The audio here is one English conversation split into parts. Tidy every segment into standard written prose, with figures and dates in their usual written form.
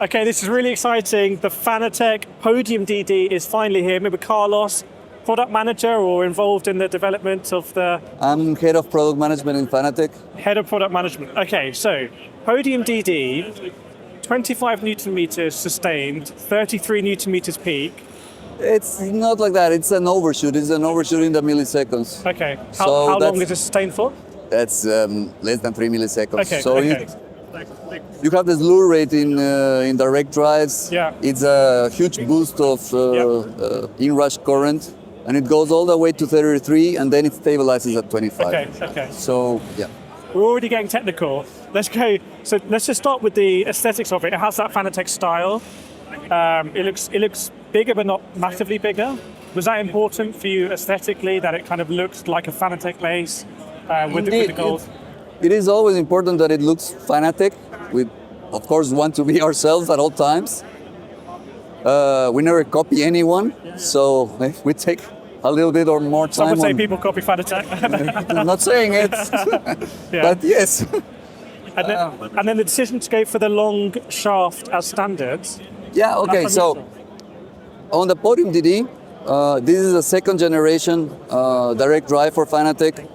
Okay, this is really exciting. The Fanatec Podium DD is finally here. Maybe Carlos, product manager or involved in the development of the... I'm head of product management in Fanatec. Head of product management. Okay, so Podium DD, 25 Newton meters sustained, 33 Newton meters peak. It's not like that. It's an overshoot. It's an overshoot in the milliseconds. Okay. How long is it sustained for? That's less than 3 milliseconds. Okay. So okay. you have the slew rate in direct drives. Yeah. It's a huge boost of in-rush current, and it goes all the way to 33, and then it stabilizes at 25. Okay. Okay. So yeah. We're already getting technical. Let's go. So let's just start with the aesthetics of it. It has that Fanatec style. It looks bigger, but not massively bigger. Was that important for you aesthetically, that it kind of looks like a Fanatec base with the gold? It is always important that it looks Fanatec. We, of course, want to be ourselves at all times. We never copy anyone, so we take a little bit or more time. Some would say people copy Fanatec. I'm not saying it, but yes. And then the decision to go for the long shaft as standard. Yeah, okay, so on the Podium DD, this is a second generation direct drive for Fanatec.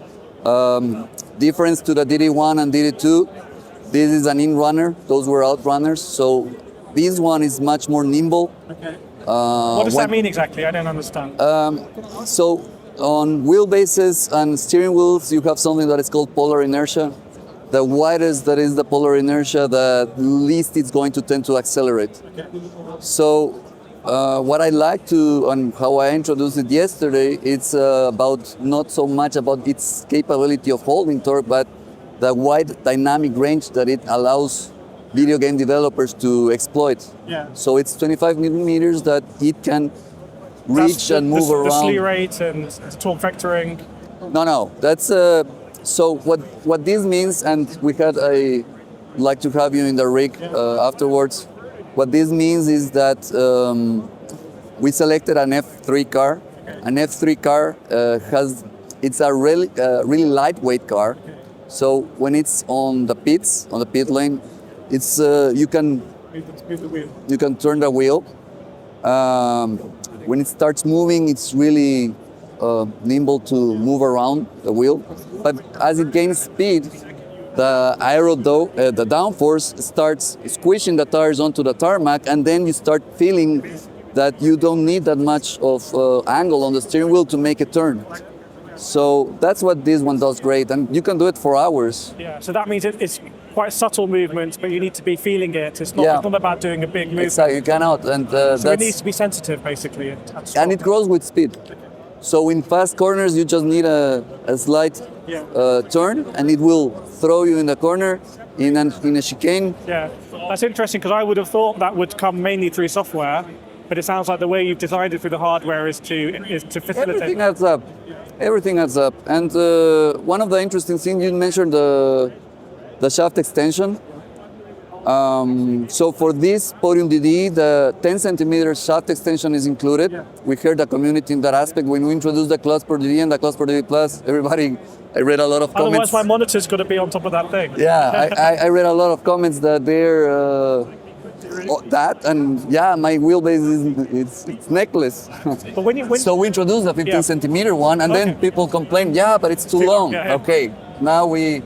Difference to the DD1 and DD2, this is an in-runner, those were out-runners, so this one is much more nimble. Okay. What does that mean exactly? I don't understand. So on wheelbases and steering wheels, you have something that is called polar inertia. The widest that is the polar inertia, the least it's going to tend to accelerate. Okay. So what I like to, and how I introduced it yesterday, it's about not so much about its capability of holding torque, but the wide dynamic range that it allows video game developers to exploit. Yeah. So it's 25 millimeters that it can reach and move around. The slew rate and torque vectoring. No, that's so what this means, and we had like to have you in the rig afterwards. What this means is that we selected an F3 car. An F3 car it's a really lightweight car. So when it's on the pit lane, it's you can turn the wheel. When it starts moving, it's really nimble to move around the wheel. But as it gains speed, the the downforce starts squishing the tires onto the tarmac, and then you start feeling that you don't need that much of angle on the steering wheel to make a turn. So that's what this one does great, and you can do it for hours. Yeah, so that means it's quite subtle movements, but you need to be feeling it. It's not about doing a big movement. Exactly, you cannot. And so it needs to be sensitive, basically. And it grows with speed. So in fast corners, you just need a slight turn, and it will throw you in the corner in a chicane. Yeah, that's interesting, because I would have thought that would come mainly through software, but it sounds like the way you've designed it through the hardware is to facilitate. Everything adds up. Everything adds up. And one of the interesting things, you mentioned the shaft extension. So for this Podium DD, the 10 centimeter shaft extension is included. Yeah. We heard the community in that aspect. When we introduced the Class Pro DD and the Class Pro DD Plus, I read a lot of comments. Otherwise my monitor's got to be on top of that thing. Yeah, I read a lot of comments that they're my wheelbase it's neckless. But when so we introduced the 15 centimeter one, and then people complained, but it's too long. Yeah. Okay, now we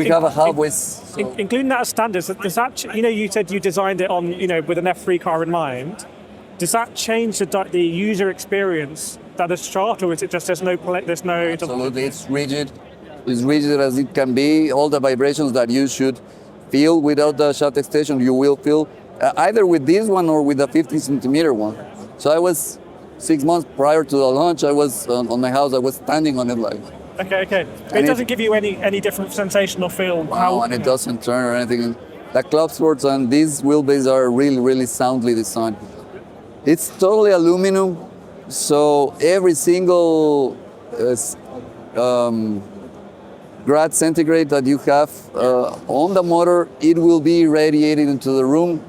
have a halfway. Including that as standards, does that, you said you designed it on, with an F3 car in mind. Does that change the user experience that is short, or is it just there's no? Absolutely, it's rigid. It's rigid as it can be. All the vibrations that you should feel without the shaft extension, you will feel. Either with this one or with the 15 centimeter one. So I was 6 months prior to the launch, I was on my house, I was standing on it like. Okay. But it doesn't give you any different sensation or feel? No, and it doesn't turn or anything. The club sports and these wheelbases are really, really soundly designed. It's totally aluminum, so every single grad centigrade that you have on the motor, it will be radiated into the room.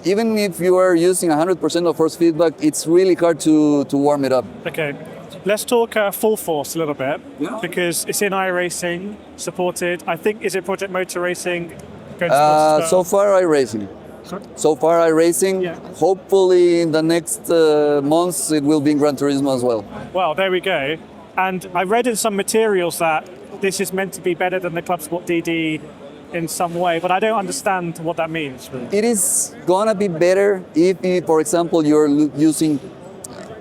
Even if you are using 100% of force feedback, it's really hard to warm it up. Okay, let's talk full force a little bit, because it's in iRacing, supported. I think, is it Project Motor Racing? So far iRacing. So far, iRacing. Yeah. Hopefully, in the next months, it will be in Gran Turismo as well. Well, there we go. And I read in some materials that this is meant to be better than the Club Sport DD in some way, but I don't understand what that means. It is gonna be better if, for example, you're using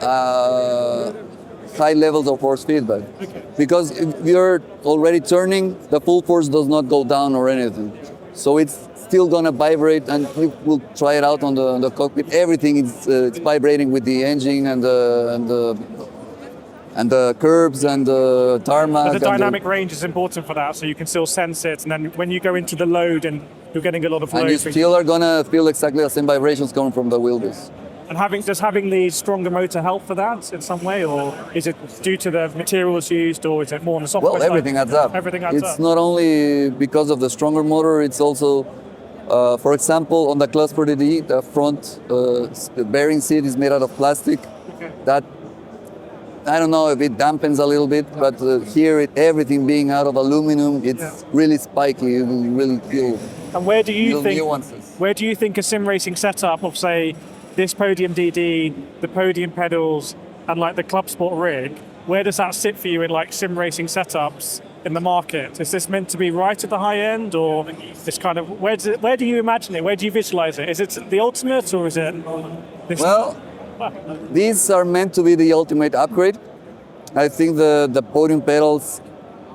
high levels of force feedback. Okay. Because if you're already turning, the full force does not go down or anything. So it's still gonna vibrate, and we will try it out on the cockpit. Everything is it's vibrating with the engine and the curbs and the tarmac. But the dynamic range is important for that, so you can still sense it. And then when you go into the load and you're getting a lot of load. And you still are gonna feel exactly the same vibrations coming from the wheelbase. And does having the stronger motor help for that in some way, or is it due to the materials used, or is it more on the software Well, side? everything adds up. Everything adds up. It's not only because of the stronger motor, it's also, for example, on the Class 4DD, the front bearing seat is made out of plastic. Okay. That, I don't know if it dampens a little bit, but here, everything being out of aluminum, it's really spiky. You really feel And where do you think? nuances. Where do you think a sim racing setup of, say, this Podium DD, the Podium pedals, and like the Club Sport rig, where does that sit for you in like sim racing setups in the market? Is this meant to be right at the high end, or this kind of where do you imagine it? Where do you visualize it? Is it the ultimate, or is it this? Well, these are meant to be the ultimate upgrade. I think the Podium pedals,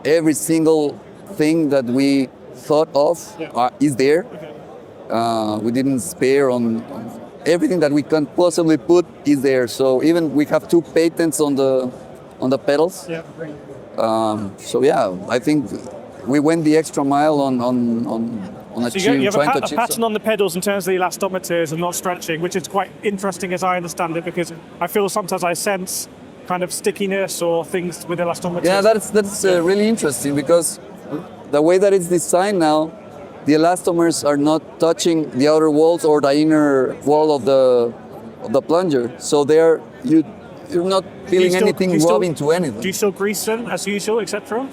every single thing that we thought of is there. We didn't spare on everything that we can possibly put is there. So even we have 2 patents on the pedals. Yeah. So yeah, I think we went the extra mile on achieving, You have trying to a achieve. pattern on the pedals in terms of the elastometers and not stretching, which is quite interesting as I understand it, because I feel sometimes I sense kind of stickiness or things with elastometers. Yeah, that's really interesting, because the way that it's designed now, the elastomers are not touching the outer walls or the inner wall of the plunger. So you're not feeling anything rubbing to anything. Do you still grease them as usual, etc.?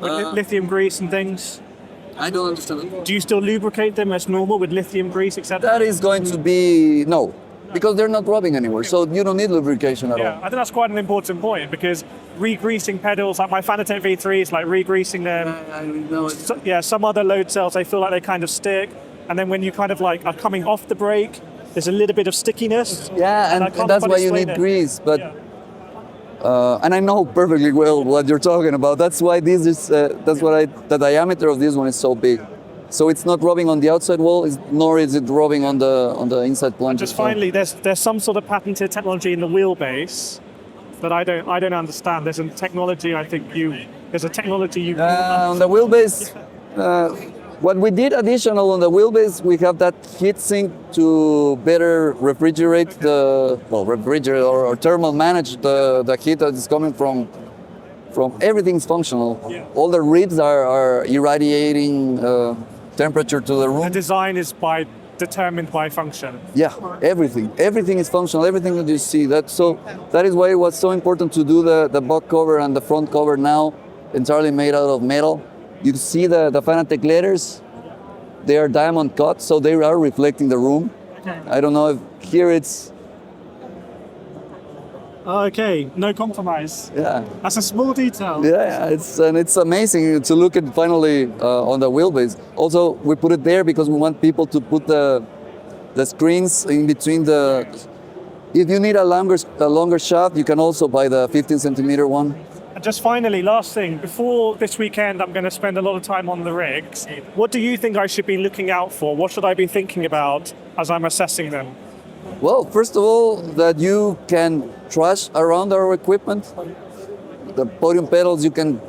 Lithium grease and things. I don't understand. Do you still lubricate them as normal with lithium grease, etc.? That is going to be no, because they're not rubbing anywhere. So you don't need lubrication at Yeah, all. I think that's quite an important point, because re-greasing pedals, like my Fanatec V3s, like re-greasing them. I know it. Some other load cells, I feel like they kind of stick. And then when you kind of like are coming off the brake, there's a little bit of stickiness. Yeah, I can't and that's quite why you explain need it. grease. But Yeah. and I know perfectly well what you're talking about. That's why this is. The diameter of this one is so big. So it's not rubbing on the outside wall, nor is it rubbing on the inside plunger. Just finally, there's some sort of patented technology in the wheelbase that I don't understand. There's a technology On the wheelbase, what we did additional on the wheelbase, we have that heat sink to better refrigerate or thermal manage the heat that is coming from everything's functional. Yeah. All the ribs are irradiating temperature to the The room. design is determined by function. Yeah, everything is functional. Everything that you see. That is why it was so important to do the back cover and the front cover now entirely made out of metal. You see the Fanatec letters. They are diamond cut, so they are reflecting the room. I don't know if here it's. Okay, no compromise. Yeah. That's a small detail. Yeah, it's amazing to look at finally on the wheelbase. Also, we put it there because we want people to put the screens in between the. If you need a longer shaft, you can also buy the 15 centimeter one. And just finally, last thing, before this weekend, I'm going to spend a lot of time on the rigs. What do you think I should be looking out for? What should I be thinking about as I'm assessing them? Well, first of all, that you can trash around our equipment. The Podium pedals, you can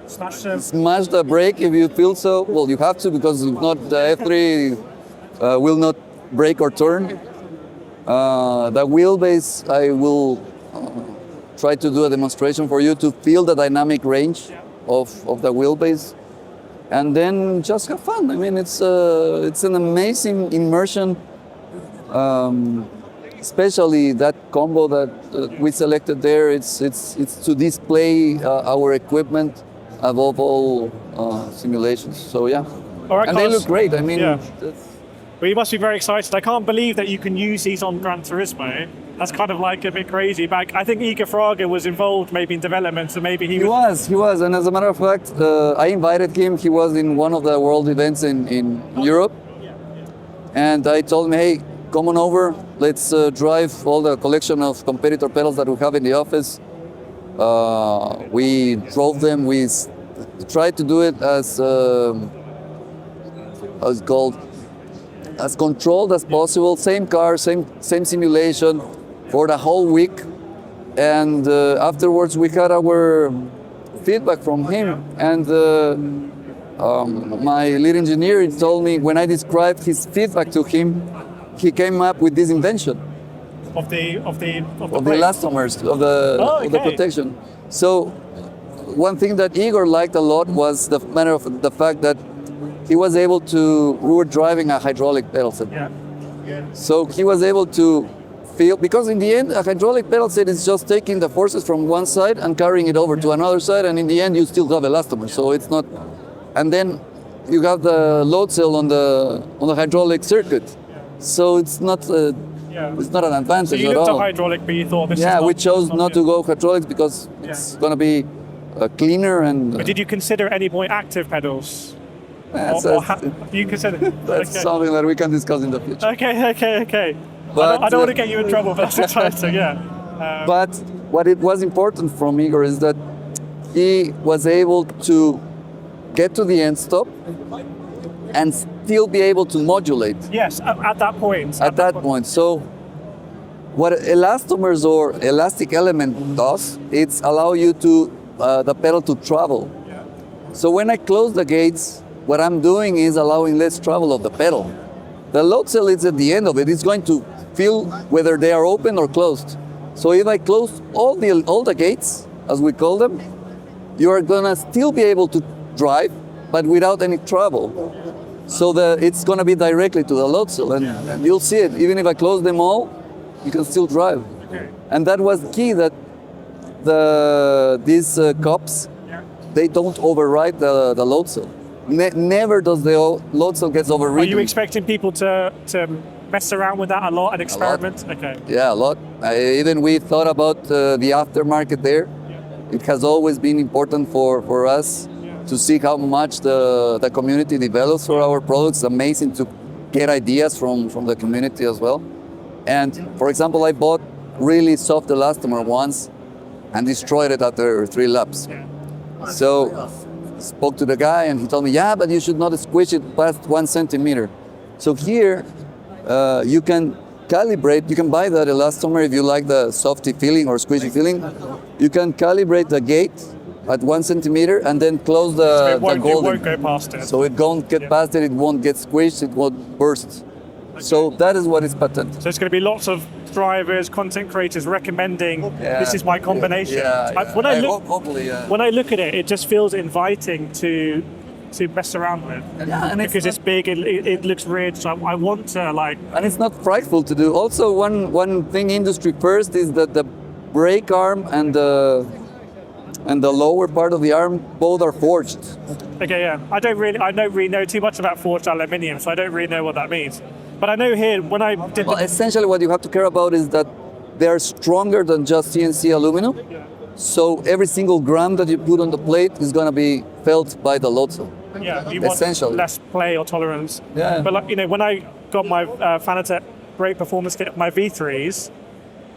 Smash them. smash the brake if you feel so. Well, you have to, because if not, the F3 will not brake or turn. The wheelbase, I will try to do a demonstration for you to feel the dynamic range of the wheelbase. And then just have fun. I mean, it's an amazing immersion. Especially that combo that we selected there, it's to display our equipment above all simulations. So yeah, All right, and they Carlos. look great. I mean, Yeah. Well, you must be very excited. I can't believe that you can use these on Gran Turismo. That's kind of like a bit crazy. But I think Igor Fraga was involved maybe in development, so maybe He was. And as a matter of fact, I invited him. He was in one of the world events in Europe. And I told him, hey, come on over. Let's drive all the collection of competitor pedals that we have in the office. We drove them. We tried to do it as controlled as possible. Same car, same simulation for the whole week. And afterwards, we had our feedback from him. And my lead engineer told me when I described his feedback to him, he came up with this invention of the elastomers, of the protection. So one thing that Igor liked a lot was the matter of the fact that he was able to. We were driving a hydraulic pedal set. Yeah. So he was able to feel, because in the end, a hydraulic pedal set is just taking the forces from one side and carrying it over to another side, and in the end, you still have elastomers. So it's not. And then you have the load cell on the hydraulic circuit. So it's not. It's not an advantage so you at looked all. at hydraulic, but you thought this is we chose not to go hydraulics because it's going to be cleaner and. But did you consider at any point active pedals? You consider that's something that we can discuss in the future. Okay. But, I don't want to get you in trouble, but that's exciting, yeah. But what it was important from Igor is that he was able to get to the end stop and still be able to modulate. Yes, at that point. At that point. So what elastomers or elastic element does, it's allow you to the pedal to travel. Yeah. So when I close the gates, what I'm doing is allowing less travel of the pedal. The load cell is at the end of it. It's going to feel whether they are open or closed. So if I close all the gates, as we call them, you are gonna still be able to drive, but without any travel. So it's gonna be directly to the load cell, and you'll see it. Even if I close them all, you can still drive. Okay. And that was key, that these cups, they don't override the load cell. Never does the load cell gets overridden. Are you expecting people to mess around with that a lot and experiment? Okay. Yeah, a lot. Even we thought about the aftermarket there. It has always been important for us to see how much the community develops for our products. It's amazing to get ideas from the community as well. And for example, I bought really soft elastomer once and destroyed it after 3 laps. So spoke to the guy and he told me, yeah, but you should not squish it past 1 centimeter. So here you can calibrate, you can buy that elastomer if you like the softy feeling or squishy feeling. You can calibrate the gate at 1 centimeter and then close the golden. It won't go past it. So it won't get past it, it won't get squished, it won't burst. So that is what is patented. So it's going to be lots of drivers, content creators recommending this is my combination. When I look at it, it just feels inviting to mess around with. And because it's big, it looks rich. So I want to like. And it's not frightful to do. Also, one thing industry first is that the brake arm and the lower part of the arm both are forged. Okay, yeah. I don't really know too much about forged aluminium, so I don't really know what that means. But I know here when I did. Well, essentially, what you have to care about is that they are stronger than just CNC aluminum. So every single gram that you put on the plate is going to be felt by the load cell. Yeah, you want less play or tolerance. Yeah. But like, when I got my Fanatec brake performance kit, my V3s,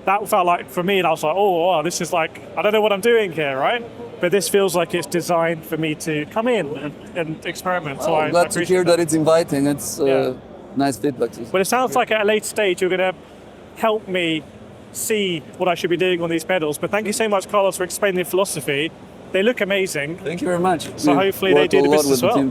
that felt like for me, and I was like, oh, wow, this is like, I don't know what I'm doing here, right? But this feels like it's designed for me to come in and experiment. So I'm glad to hear that it's inviting. It's nice feedback. But it sounds like at a later stage you're going to help me see what I should be doing on these pedals. But thank you so much, Carlos, for explaining the philosophy. They look amazing. Thank you very much. So hopefully they do the business as well.